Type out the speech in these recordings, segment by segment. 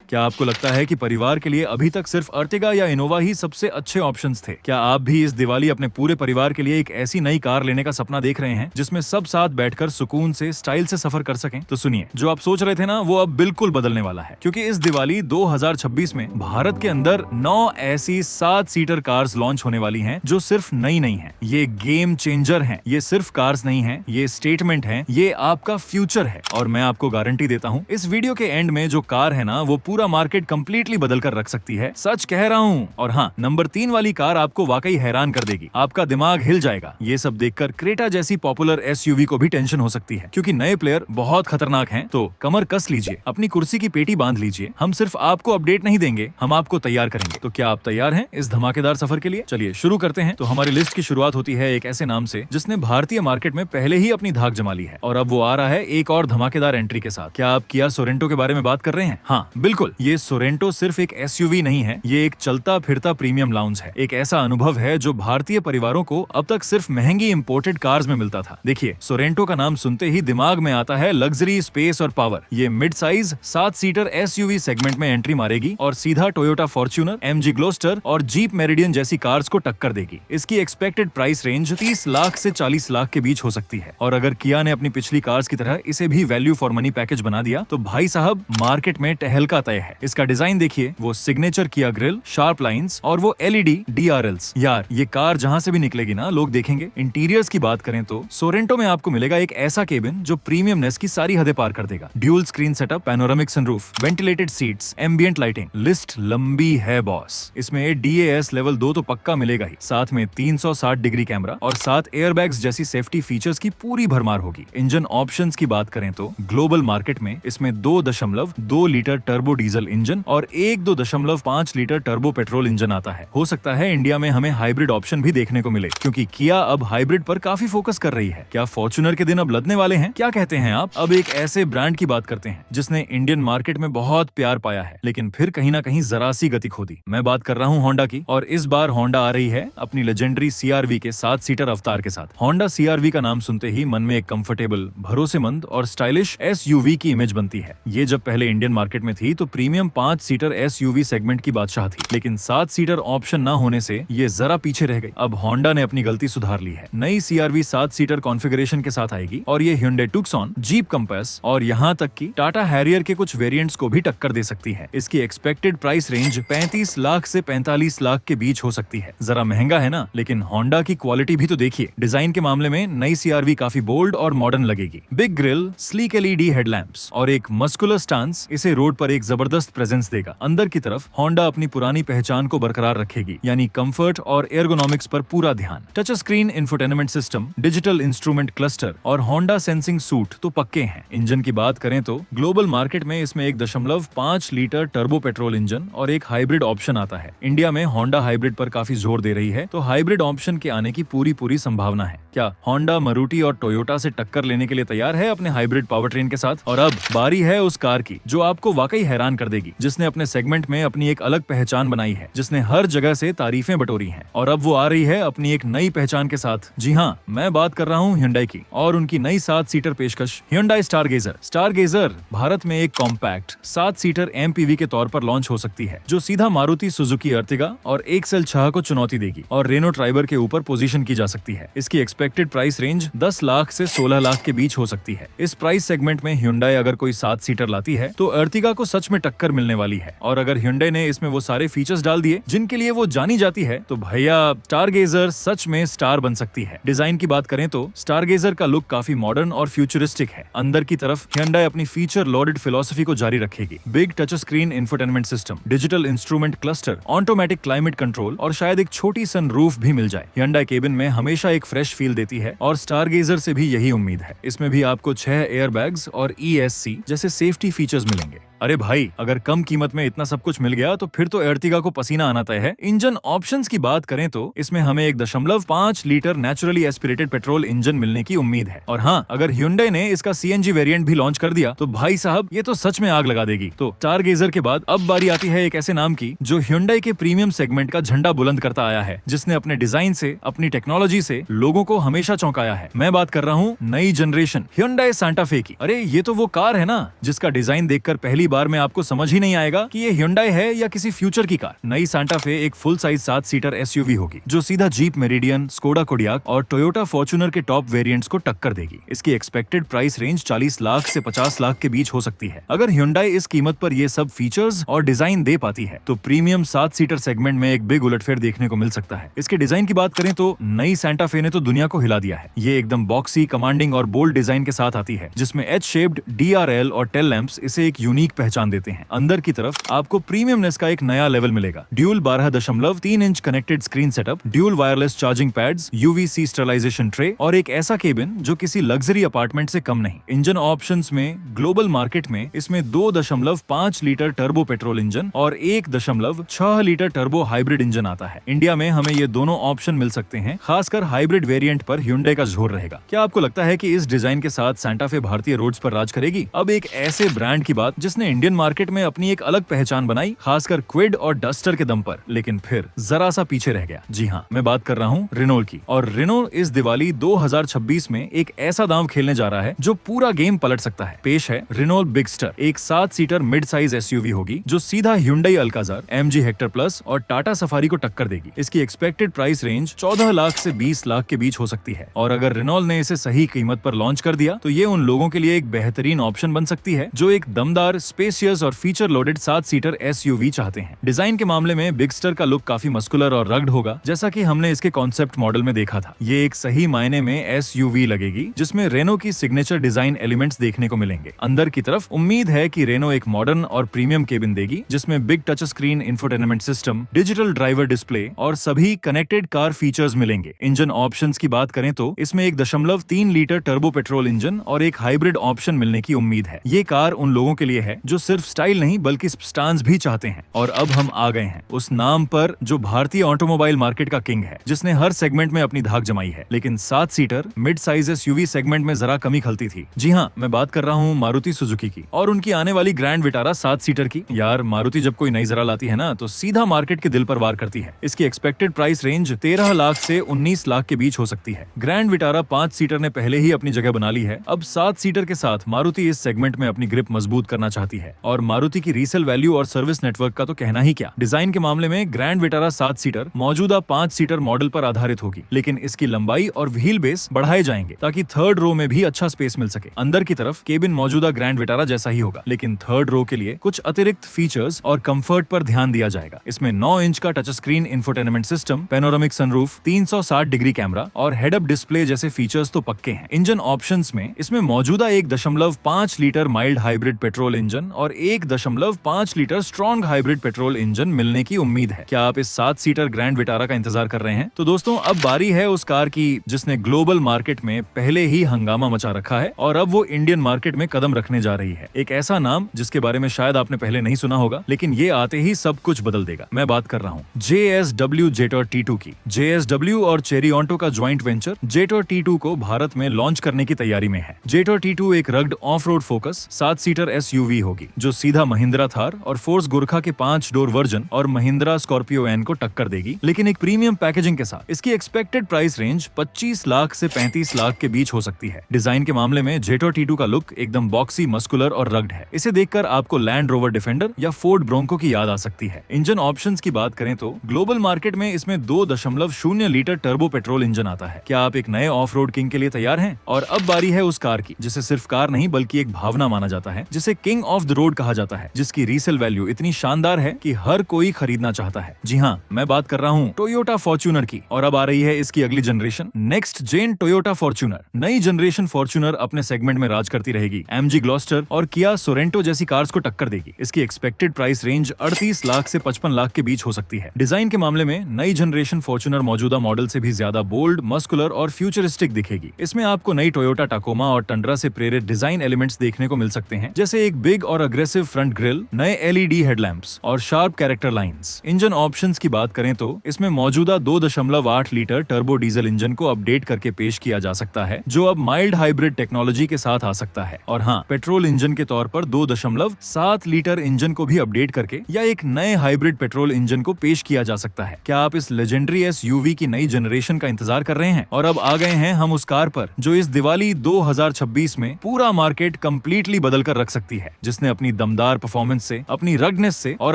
क्या आपको लगता है कि परिवार के लिए अभी तक सिर्फ अर्टिगा या इनोवा ही सबसे अच्छे ऑप्शंस थे? क्या आप भी इस दिवाली अपने पूरे परिवार के लिए एक ऐसी नई कार लेने का सपना देख रहे हैं जिसमें सब साथ बैठकर सुकून से स्टाइल से सफर कर सकें? तो सुनिए, जो आप सोच रहे थे ना, वो अब बिल्कुल बदलने वाला है, क्योंकि इस दिवाली 2026 में भारत के अंदर 9 ऐसी 7 सीटर कार्स लॉन्च होने वाली हैं जो सिर्फ नई नहीं है। ये गेम चेंजर हैं। ये सिर्फ कार्स नहीं है, ये स्टेटमेंट है, ये आपका फ्यूचर है। और मैं आपको गारंटी देता हूँ, इस वीडियो के एंड में जो कार है ना, वो पूरा मार्केट कंप्लीटली बदल कर रख सकती है। सच कह रहा हूँ। और हाँ, नंबर 3 वाली कार आपको वाकई हैरान कर देगी। आपका दिमाग हिल जाएगा। ये सब देखकर क्रेटा जैसी पॉपुलर एसयूवी को भी टेंशन हो सकती है, क्योंकि नए प्लेयर बहुत खतरनाक हैं। तो कमर कस लीजिए, अपनी कुर्सी की पेटी बांध लीजिए। हम सिर्फ आपको अपडेट नहीं देंगे, हम आपको तैयार करेंगे। तो क्या आप तैयार हैं इस धमाकेदार सफर के लिए? चलिए शुरू करते हैं। तो हमारी लिस्ट की शुरुआत होती है एक ऐसे नाम से जिसने भारतीय मार्केट में पहले ही अपनी धाक जमा ली है, और अब वो आ रहा है एक और धमाकेदार एंट्री के साथ। क्या आप किया सोरेंटो के बारे में बात कर रहे हैं? हाँ बिल्कुल, ये सोरेंटो सिर्फ एक एसयूवी नहीं है, ये एक चलता फिरता प्रीमियम लाउंज है। एक ऐसा अनुभव है जो भारतीय परिवारों को अब तक सिर्फ महंगी इंपोर्टेड कार्स में मिलता था। देखिए, सोरेंटो का नाम सुनते ही दिमाग में आता है लग्जरी, स्पेस और पावर। ये mid size 7 seater SUV segment में एंट्री मारेगी और सीधा टोयोटा फॉर्च्यूनर, एमजी ग्लोस्टर और जीप मेरिडियन जैसी कार्स को टक्कर देगी। इसकी एक्सपेक्टेड प्राइस रेंज 30 लाख से 40 लाख के बीच हो सकती है। और अगर किया ने अपनी पिछली कार्स की तरह इसे भी वैल्यू फॉर मनी पैकेज बना दिया, तो भाई साहब मार्केट में टहलका तय है। इसका डिजाइन देखिए, वो सिग्नेचर किया ग्रिल, शार्प लाइंस और वो एलईडी डीआरएल्स। यार, ये कार जहां से भी निकलेगी ना, लोग देखेंगे। इंटीरियर्स की बात करें तो सोरेंटो में आपको मिलेगा एक ऐसा केबिन जो प्रीमियमनेस की सारी हदें पार कर देगा। Dual screen setup, panoramic sunroof, ventilated seats, ambient lighting, list लंबी है बॉस। इसमें डीएएस लेवल 2 तो पक्का मिलेगा ही, साथ में 360 डिग्री कैमरा और 7 एयरबैग्स जैसी सेफ्टी फीचर्स की पूरी भरमार होगी। इंजन ऑप्शंस की बात करें तो ग्लोबल मार्केट में इसमें 2.2 लीटर टर्बो डीजल इंजन और 1.5 लीटर टर्बो पेट्रोल इंजन आता है। हो सकता है इंडिया में हमें हाइब्रिड ऑप्शन भी देखने को मिले, क्योंकि किया अब हाइब्रिड पर काफी फोकस कर रही है। क्या फॉर्च्यूनर के दिन अब लदने वाले हैं? क्या कहते हैं आप? अब एक ऐसे ब्रांड की बात करते हैं जिसने इंडियन मार्केट में बहुत प्यार पाया है, लेकिन फिर कहीं ना कहीं जरा सी गति खो दी। मैं बात कर रहा हूँ होंडा की, और इस बार होंडा आ रही है अपनी लेजेंडरी सीआरवी के 7 सीटर अवतार के साथ। होंडा सीआरवी का नाम सुनते ही मन में एक कंफर्टेबल, भरोसेमंद और स्टाइलिश एसयूवी की इमेज बनती है। ये जब पहले इंडियन मार्केट में थी तो प्रीमियम 5 सीटर एसयूवी सेगमेंट की बादशाह थी, लेकिन 7 सीटर ऑप्शन ना होने से ये जरा पीछे रह गई। अब होंडा ने अपनी गलती सुधार ली है। नई सीआरवी 7 सीटर कॉन्फ़िगरेशन के साथ आएगी, और ये Hyundai Tucson, जीप कंपास और यहाँ तक कि टाटा हैरियर के कुछ वेरिएंट्स को भी टक्कर दे सकती है। इसकी एक्सपेक्टेड प्राइस रेंज 35 लाख से 45 लाख के बीच हो सकती है। जरा महंगा है ना, लेकिन होंडा की क्वालिटी भी तो देखिए। डिजाइन के मामले में नई सीआरवी काफी बोल्ड और मॉडर्न लगेगी। Big grill, sleek LED headlamps और एक मस्कुलर स्टांस इसे रोड पर एक जबरदस्त प्रेजेंस देगा। अंदर की तरफ होंडा अपनी पुरानी पहचान को बरकरार रखेगी, यानी कंफर्ट और एर्गोनॉमिक्स पर पूरा ध्यान। Touch screen infotainment system, digital instrument cluster और होंडा सेंसिंग सूट तो पक्के हैं। इंजन की बात करें तो ग्लोबल मार्केट में इसमें 1.5 लीटर टर्बो पेट्रोल इंजन और एक हाइब्रिड ऑप्शन आता है। इंडिया में होंडा हाइब्रिड पर काफी जोर दे रही है, तो हाइब्रिड ऑप्शन के आने की पूरी संभावना है। क्या होंडा मारुति और टोयोटा से टक्कर लेने के लिए तैयार है अपने हाइब्रिड पावरट्रेन के साथ? और अब बारी है उस कार की जो आपको वाकई हैरान कर देगी, जिसने अपने सेगमेंट में अपनी एक अलग पहचान बनाई है, जिसने हर जगह से तारीफें बटोरी हैं, और अब वो आ रही है अपनी एक नई पहचान के साथ। जी हाँ, मैं बात कर रहा हूँ Hyundai की और उनकी नई 7 सीटर पेशकश Hyundai Stargazer। Stargazer भारत में एक कॉम्पैक्ट 7 सीटर एमपीवी के तौर पर लॉन्च हो सकती है, जो सीधा मारुति सुजुकी अर्टिगा और एक्सेल 6 को चुनौती देगी और रेनो ट्राइबर के ऊपर पोजीशन की जा सकती है। इसकी एक्सपेक्टेड प्राइस रेंज 10 लाख से 16 लाख के बीच हो सकती है। इस प्राइस सेगमेंट में Hyundai अगर कोई 7 सीटर लाती है तो अर्टिगा को सच में टक्कर मिलने वाली है। और अगर Hyundai ने इसमें वो सारे फीचर्स डाल दिए जिनके लिए वो जानी जाती है, तो भैया स्टारगेजर सच में स्टार बन सकती है। डिजाइन की बात करें तो स्टारगेजर का लुक काफी मॉडर्न और फ्यूचरिस्टिक है। अंदर की तरफ Hyundai अपनी फीचर लोडेड फिलॉसफी को जारी रखेगी। Big touch screen infotainment system, digital instrument cluster, automatic climate control और शायद एक छोटी सन रूफ भी मिल जाए। Hyundai केबिन में हमेशा एक फ्रेश फील देती है, और स्टारगेजर से भी यही उम्मीद है। इसमें भी आपको 6 एयरबैग्स और ESC जैसे सेफ्टी फीचर्स मिलेंगे। अरे भाई, अगर कम कीमत में इतना सब कुछ मिल गया तो फिर तो अर्टिगा को पसीना आना तय है। इंजन ऑप्शंस की बात करें तो इसमें हमें 1.5 litre naturally aspirated petrol engine मिलने की उम्मीद है। और हाँ, अगर Hyundai ने इसका CNG वेरिएंट भी लॉन्च कर दिया तो भाई साहब ये तो सच में आग लगा देगी। तो स्टारगेजर के बाद अब बारी आती है एक ऐसे नाम की जो Hyundai के प्रीमियम सेगमेंट का झंडा बुलंद करता आया है, जिसने अपने डिजाइन से, अपनी टेक्नोलॉजी से लोगों को हमेशा चौंकाया है। मैं बात कर रहा हूँ नई जनरेशन Hyundai Santa Fe की। अरे ये तो वो कार है ना जिसका डिजाइन देखकर पहली पहली बार में आपको समझ ही नहीं आएगा कि ये Hyundai है या किसी फ्यूचर की कार। नई सांटा फे एक फुल साइज 7 सीटर एसयूवी होगी जो सीधा जीप मेरिडियन, स्कोडा कोडियाक और टोयोटा फॉर्च्यूनर के टॉप वेरिएंट्स को टक्कर देगी। इसकी एक्सपेक्टेड प्राइस रेंज 40 लाख से 50 लाख के बीच हो सकती है। अगर Hyundai इस कीमत पर ये सब फीचर्स और डिजाइन दे पाती है तो प्रीमियम 7 सीटर सेगमेंट में एक बिग उलटफेर देखने को मिल सकता है। इसके डिजाइन की बात करें तो नई सांटा फे ने तो दुनिया को हिला दिया है। ये एकदम बॉक्सी, कमांडिंग और बोल्ड डिजाइन के साथ आती है जिसमें एच शेप्ड DRL और टेल लैंप्स इसे एक यूनिक पहचान देते हैं। अंदर की तरफ आपको प्रीमियमनेस का एक नया लेवल मिलेगा। Dual 12.3 inch connected screen setup, dual wireless charging pads, UVC sterilisation tray और एक ऐसा केबिन जो किसी लग्जरी अपार्टमेंट से कम नहीं। इंजन ऑप्शंस में ग्लोबल मार्केट में इसमें 2.5 लीटर टर्बो पेट्रोल इंजन और 1.6 लीटर टर्बो हाइब्रिड इंजन आता है। इंडिया में हमें ये दोनों ऑप्शन मिल सकते हैं। खासकर हाइब्रिड वेरिएंट पर Hyundai का जोर रहेगा। क्या आपको लगता है कि इस डिजाइन के साथ सांटा फे भारतीय रोड्स पर राज करेगी? अब एक ऐसे ब्रांड की बात जिसने इंडियन मार्केट में अपनी एक अलग पहचान बनाई, खासकर क्विड और डस्टर के दम पर, लेकिन फिर जरा सा पीछे रह गया। जी हाँ, मैं बात कर रहा हूँ रेनॉल्ट की। और रेनॉल्ट इस दिवाली 2026 में एक ऐसा दांव खेलने जा रहा है जो पूरा गेम पलट सकता है। पेश है रेनॉल्ट बिगस्टर, एक 7 सीटर मिड साइज एसयूवी होगी जो सीधा Hyundai Alcazar, MG Hector plus और टाटा सफारी को टक्कर देगी। इसकी एक्सपेक्टेड प्राइस रेंज 14 लाख से 20 लाख के बीच हो सकती है। और अगर रेनॉल्ट ने इसे सही कीमत पर लॉन्च कर दिया तो ये उन लोगों के लिए एक बेहतरीन ऑप्शन बन सकती है जो एक दमदार, स्पेशियस और फीचर लोडेड 7 सीटर एसयूवी चाहते हैं। डिजाइन के मामले में बिगस्टर का लुक काफी मस्कुलर और रग्ड होगा, जैसा कि हमने इसके कॉन्सेप्ट मॉडल में देखा था। ये एक सही मायने में एसयूवी लगेगी जिसमें रेनो की सिग्नेचर डिजाइन एलिमेंट्स देखने को मिलेंगे। अंदर की तरफ उम्मीद है कि रेनो एक मॉडर्न और प्रीमियम केबिन देगी जिसमें big touch screen infotainment system, digital driver display और सभी कनेक्टेड कार फीचर्स मिलेंगे। इंजन ऑप्शंस की बात करें तो इसमें 1.3 लीटर टर्बो पेट्रोल इंजन और एक हाइब्रिड ऑप्शन मिलने की उम्मीद है। ये कार उन लोगों के लिए है जो सिर्फ स्टाइल नहीं बल्कि स्टांस भी चाहते हैं। और अब हम आ गए हैं उस नाम पर जो भारतीय ऑटोमोबाइल मार्केट का किंग है, जिसने हर सेगमेंट में अपनी धाक जमाई है, लेकिन 7 seater mid size SUV segment में जरा कमी खलती थी। जी हाँ, मैं बात कर रहा हूँ मारुति सुजुकी की और उनकी आने वाली ग्रैंड विटारा 7 सीटर की। यार, मारुति जब कोई नई जरा लाती है ना तो सीधा मार्केट के दिल पर वार करती है। इसकी एक्सपेक्टेड प्राइस रेंज 13 लाख से 19 लाख के बीच हो सकती है। ग्रैंड विटारा 5 सीटर ने पहले ही अपनी जगह बना ली है। अब 7 सीटर के साथ मारुति इस सेगमेंट में अपनी ग्रिप मजबूत करना चाहती है। और मारुति की रीसेल वैल्यू और सर्विस नेटवर्क का तो कहना ही क्या। डिजाइन के मामले में ग्रैंड विटारा 7 सीटर मौजूदा 5 सीटर मॉडल पर आधारित होगी, लेकिन इसकी लंबाई और व्हील बेस बढ़ाए जाएंगे ताकि थर्ड रो में भी अच्छा स्पेस मिल सके। अंदर की तरफ केबिन मौजूदा ग्रैंड विटारा जैसा ही होगा, लेकिन थर्ड रो के लिए कुछ अतिरिक्त फीचर्स और कंफर्ट पर ध्यान दिया जाएगा। इसमें 9 इंच का touch screen infotainment system, panoramic sunroof, 360 degree camera और हेड अप डिस्प्ले जैसे फीचर्स तो पक्के हैं। इंजन ऑप्शंस में इसमें मौजूदा 1.5 litre mild hybrid petrol engine और 1.5 litre strong hybrid petrol engine मिलने की उम्मीद है। क्या आप इस 7 सीटर ग्रैंड विटारा का इंतजार कर रहे हैं? तो दोस्तों, अब बारी है उस कार की जिसने ग्लोबल मार्केट में पहले ही हंगामा मचा रखा है और अब वो इंडियन मार्केट में कदम रखने जा रही है। एक ऐसा नाम जिसके बारे में शायद आपने पहले नहीं सुना होगा, लेकिन ये आते ही सब कुछ बदल देगा। मैं बात कर रहा हूँ JSW जेटर T2 की। JSW और चेरी ऑन्टो का ज्वाइंट वेंचर जेटर T2 को भारत में लॉन्च करने की तैयारी में है। जेटर T2 एक rugged of road focus 7 seater SUV होगी जो सीधा महिंद्रा थार और फोर्स गुरखा के 5 डोर वर्जन और महिंद्रा स्कॉर्पियो एन को टक्कर देगी, लेकिन एक प्रीमियम पैकेजिंग के साथ। इसकी एक्सपेक्टेड प्राइस रेंज 25 लाख से 35 लाख के बीच हो सकती है। डिजाइन के मामले में जेटर T2 का लुक एकदम बॉक्सी, मस्कुलर और रग्ड है। इसे देखकर आपको लैंड रोवर डिफेंडर या फोर्ड ब्रोंको की याद आ सकती है। इंजन ऑप्शंस की बात करें तो ग्लोबल मार्केट में इसमें 2.0 लीटर टर्बो पेट्रोल इंजन आता है। क्या आप एक नए ऑफ रोड किंग के लिए तैयार हैं? और अब बारी है उस कार की जिसे सिर्फ कार नहीं बल्कि एक भावना माना जाता है, जिसे किंग ऑफ द रोड कहा जाता है, जिसकी रीसेल वैल्यू इतनी शानदार है कि हर कोई खरीदना चाहता है। जी हाँ, मैं बात कर रहा हूँ टोयोटा फॉर्च्यूनर की। और अब आ रही है इसकी अगली generation, next gen Toyota Fortuner. नई जनरेशन फॉर्च्यूनर अपने सेगमेंट में राज करती रहेगी। MG ग्लॉस्टर और किया सोरेंटो जैसी कार्स को टक्कर देगी। इसकी एक्सपेक्टेड प्राइस रेंज 38 लाख से 55 लाख के बीच हो सकती है। डिजाइन के मामले में नई जनरेशन फॉर्च्यूनर मौजूदा मॉडल से भी ज्यादा बोल्ड, मस्कुलर और फ्यूचरिस्टिक दिखेगी। इसमें आपको नई टोयोटा टाकोमा और टंड्रा से प्रेरित डिजाइन एलिमेंट्स देखने को मिल सकते हैं, जैसे एक बिग और अग्रेसिव फ्रंट ग्रिल, नए LED हेडलैम्प्स और sharp character lines. Engine options की बात करें तो इसमें मौजूदा 2.8 लीटर टर्बो डीजल इंजन को अपडेट करके पेश किया जा सकता है, जो अब माइल्ड हाइब्रिड टेक्नोलॉजी के साथ आ सकता है। और हाँ, पेट्रोल इंजन के तौर पर 2.7 लीटर इंजन को भी अपडेट करके या एक नए हाइब्रिड पेट्रोल इंजन को पेश किया जा सकता है। क्या आप इस लेजेंडरी SUV की नई जनरेशन का इंतजार कर रहे हैं? और अब आ गए हैं हम उस कार पर जो इस दिवाली 2026 में पूरा मार्केट कंप्लीटली बदल कर रख सकती है, जिसे जिसने अपनी दमदार परफॉर्मेंस से, अपनी रगनेस से और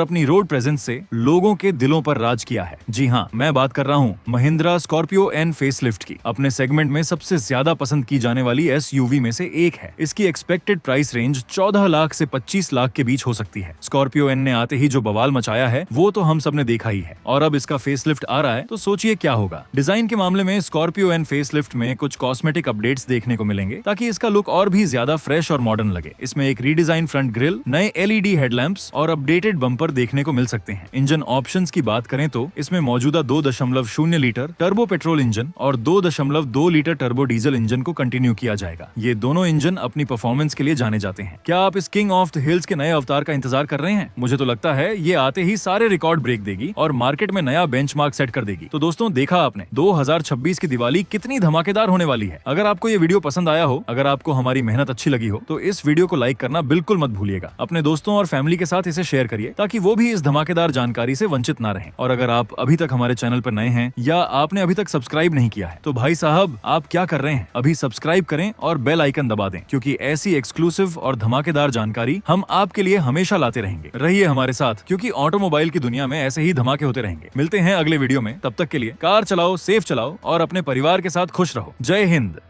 अपनी रोड प्रेजेंस से लोगों के दिलों पर राज किया है। जी हाँ, मैं बात कर रहा हूँ महिंद्रा स्कॉर्पियो एन फेसलिफ्ट की। अपने सेगमेंट में सबसे ज्यादा पसंद की जाने वाली एसयूवी में से एक है। इसकी एक्सपेक्टेड प्राइस रेंज 14 लाख से 25 लाख के बीच हो सकती है। स्कॉर्पियो एन ने आते ही जो बवाल मचाया है वो तो हम सब ने देखा ही है, और अब इसका फेसलिफ्ट आ रहा है तो सोचिए क्या होगा। डिजाइन के मामले में स्कॉर्पियो एन फेसलिफ्ट में कुछ कॉस्मेटिक अपडेट्स देखने को मिलेंगे ताकि इसका लुक और भी ज्यादा फ्रेश और मॉडर्न लगे। इसमें एक रीडिजाइन फ्रंट ग्रिल, नए एलईडी हेडलैम्प्स और अपडेटेड बम्पर देखने को मिल सकते हैं। इंजन ऑप्शंस की बात करें तो इसमें मौजूदा 2.0 लीटर टर्बो पेट्रोल इंजन और 2.2 लीटर टर्बो डीजल इंजन को कंटिन्यू किया जाएगा। ये दोनों इंजन अपनी परफॉर्मेंस के लिए जाने जाते हैं। क्या आप इस किंग ऑफ द हिल्स के नए अवतार का इंतजार कर रहे हैं? मुझे तो लगता है ये आते ही सारे रिकॉर्ड ब्रेक देगी और मार्केट में नया बेंचमार्क सेट कर देगी। तो दोस्तों, देखा आपने 2026 की दिवाली कितनी धमाकेदार होने वाली है। अगर आपको ये वीडियो पसंद आया हो, अगर आपको हमारी मेहनत अच्छी लगी हो, तो इस वीडियो को लाइक करना बिल्कुल मत भूलिएगा। अपने दोस्तों और फैमिली के साथ इसे शेयर करिए ताकि वो भी इस धमाकेदार जानकारी से वंचित ना रहें। और अगर आप अभी तक हमारे चैनल पर नए हैं या आपने अभी तक सब्सक्राइब नहीं किया है तो भाई साहब, आप क्या कर रहे हैं? अभी सब्सक्राइब करें और बेल आइकन दबा दें, क्योंकि ऐसी एक्सक्लूसिव और धमाकेदार जानकारी हम आपके लिए हमेशा लाते रहेंगे। रहिए हमारे साथ, क्योंकि ऑटोमोबाइल की दुनिया में ऐसे ही धमाके होते रहेंगे। मिलते हैं अगले वीडियो में, तब तक के लिए कार चलाओ, सेफ चलाओ और अपने परिवार के साथ खुश रहो। जय हिंद।